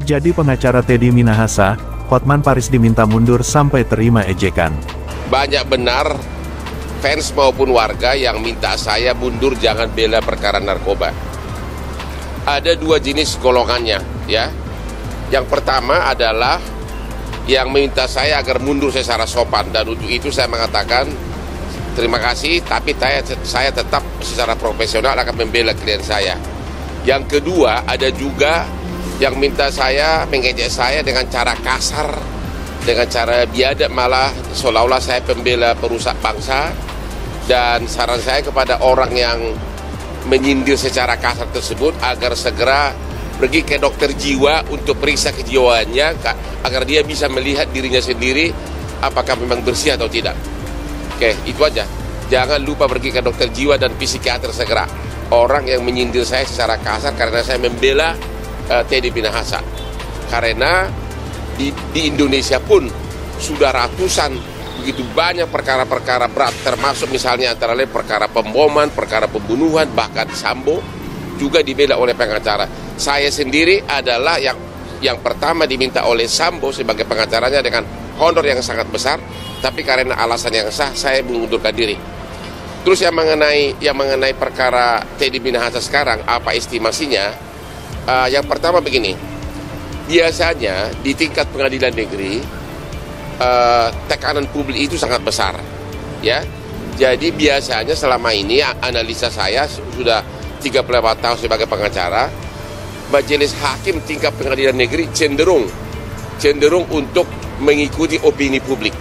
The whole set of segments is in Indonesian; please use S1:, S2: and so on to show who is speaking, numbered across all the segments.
S1: Jadi pengacara Teddy Minahasa, Hotman Paris diminta mundur sampai terima ejekan.
S2: Banyak benar fans maupun warga yang minta saya mundur jangan bela perkara narkoba. Ada dua jenis golongannya, ya. Yang pertama adalah yang meminta saya agar mundur secara sopan, dan untuk itu saya mengatakan terima kasih, tapi saya tetap secara profesional akan membela klien saya. Yang kedua, ada juga yang minta saya mengejek saya dengan cara kasar, dengan cara biadab, malah seolah-olah saya pembela perusak bangsa. Dan saran saya kepada orang yang menyindir secara kasar tersebut agar segera pergi ke dokter jiwa untuk periksa kejiwaannya agar dia bisa melihat dirinya sendiri apakah memang bersih atau tidak. Oke, itu aja. Jangan lupa pergi ke dokter jiwa dan psikiater segera. Orang yang menyindir saya secara kasar karena saya membela Teddy Minahasa. Karena di Indonesia pun sudah ratusan begitu banyak perkara-perkara berat, termasuk misalnya antara lain perkara pemboman, perkara pembunuhan, bahkan Sambo juga dibela oleh pengacara. Saya sendiri adalah yang pertama diminta oleh Sambo sebagai pengacaranya dengan honor yang sangat besar, tapi karena alasan yang sah saya mengundurkan diri. Terus yang mengenai perkara Teddy Minahasa sekarang, apa estimasinya? Yang pertama begini, biasanya di tingkat pengadilan negeri tekanan publik itu sangat besar, ya. Jadi biasanya selama ini analisa saya sudah 34 tahun sebagai pengacara, majelis hakim tingkat pengadilan negeri cenderung untuk mengikuti opini publik.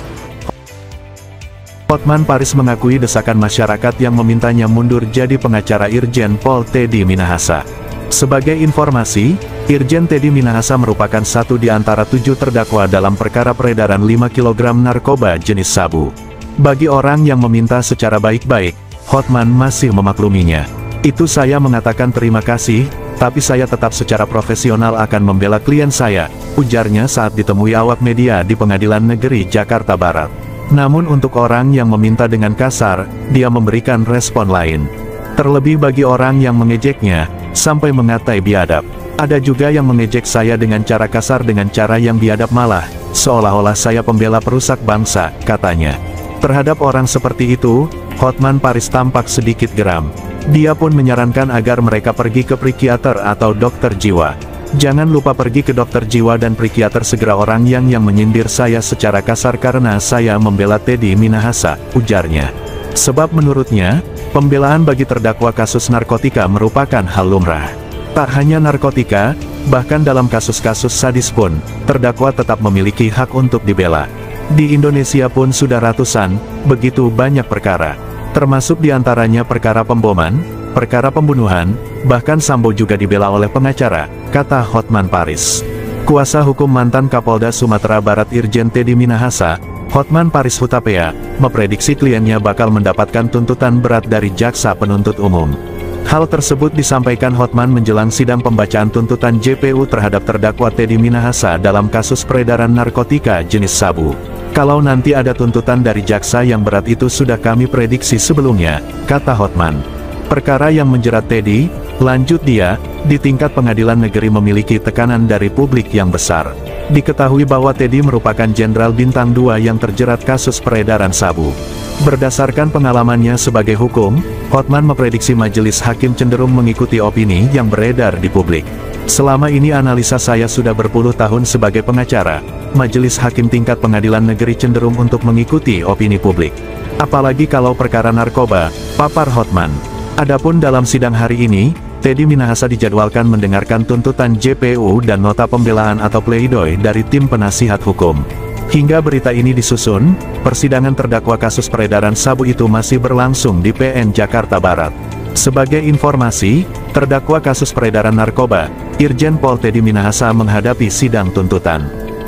S1: Hotman Paris mengakui desakan masyarakat yang memintanya mundur jadi pengacara Irjen Pol Teddy Minahasa. Sebagai informasi, Irjen Teddy Minahasa merupakan satu di antara 7 terdakwa dalam perkara peredaran 5 kg narkoba jenis sabu. Bagi orang yang meminta secara baik-baik, Hotman masih memakluminya. Itu saya mengatakan terima kasih, tapi saya tetap secara profesional akan membela klien saya, ujarnya saat ditemui awak media di Pengadilan Negeri Jakarta Barat. Namun untuk orang yang meminta dengan kasar, dia memberikan respon lain. Terlebih bagi orang yang mengejeknya, sampai mengatai biadab. Ada juga yang mengejek saya dengan cara kasar dengan cara yang biadab malah, seolah-olah saya pembela perusak bangsa, katanya. Terhadap orang seperti itu, Hotman Paris tampak sedikit geram. Dia pun menyarankan agar mereka pergi ke psikiater atau dokter jiwa. Jangan lupa pergi ke dokter jiwa dan psikiater segera orang yang menyindir saya secara kasar karena saya membela Teddy Minahasa, ujarnya. Sebab menurutnya, pembelaan bagi terdakwa kasus narkotika merupakan hal lumrah. Tak hanya narkotika, bahkan dalam kasus-kasus sadis pun, terdakwa tetap memiliki hak untuk dibela. Di Indonesia pun sudah ratusan, begitu banyak perkara. Termasuk diantaranya perkara pemboman, perkara pembunuhan, bahkan Sambo juga dibela oleh pengacara, kata Hotman Paris. Kuasa hukum mantan Kapolda Sumatera Barat Irjen Teddy Minahasa, Hotman Paris Hutapea, memprediksi kliennya bakal mendapatkan tuntutan berat dari jaksa penuntut umum. Hal tersebut disampaikan Hotman menjelang sidang pembacaan tuntutan JPU terhadap terdakwa Teddy Minahasa dalam kasus peredaran narkotika jenis sabu. Kalau nanti ada tuntutan dari jaksa yang berat itu sudah kami prediksi sebelumnya, kata Hotman. Perkara yang menjerat Teddy, lanjut dia, di tingkat pengadilan negeri memiliki tekanan dari publik yang besar. Diketahui bahwa Teddy merupakan jenderal bintang 2 yang terjerat kasus peredaran sabu. Berdasarkan pengalamannya sebagai hukum, Hotman memprediksi majelis hakim cenderung mengikuti opini yang beredar di publik. Selama ini analisa saya sudah berpuluh tahun sebagai pengacara, majelis hakim tingkat pengadilan negeri cenderung untuk mengikuti opini publik. Apalagi kalau perkara narkoba, papar Hotman. Adapun dalam sidang hari ini, Teddy Minahasa dijadwalkan mendengarkan tuntutan JPU dan nota pembelaan atau pleidoy dari tim penasihat hukum. Hingga berita ini disusun, persidangan terdakwa kasus peredaran sabu itu masih berlangsung di PN Jakarta Barat. Sebagai informasi, terdakwa kasus peredaran narkoba, Irjen Pol Teddy Minahasa menghadapi sidang tuntutan.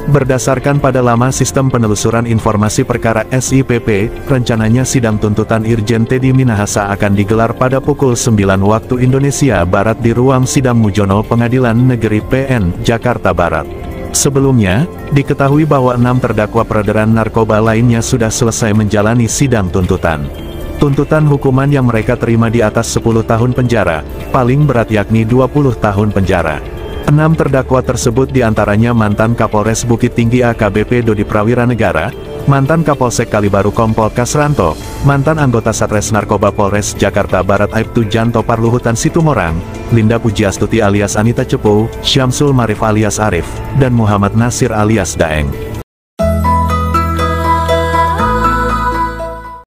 S1: Berdasarkan pada lama sistem penelusuran informasi perkara SIPP, rencananya sidang tuntutan Irjen Teddy Minahasa akan digelar pada pukul 9 waktu Indonesia Barat di ruang sidang Mujono Pengadilan Negeri PN, Jakarta Barat. Sebelumnya, diketahui bahwa 6 terdakwa peredaran narkoba lainnya sudah selesai menjalani sidang tuntutan. Tuntutan hukuman yang mereka terima di atas 10 tahun penjara, paling berat yakni 20 tahun penjara. 6 terdakwa tersebut diantaranya mantan Kapolres Bukit Tinggi AKBP Dodi Prawiranegara, mantan Kapolsek Kalibaru Kompol Kasranto, mantan anggota Satres Narkoba Polres Jakarta Barat Aibtu Janto Parluhutan Situmorang, Linda Pujiastuti alias Anita Cepu, Syamsul Marif alias Arif, dan Muhammad Nasir alias Daeng.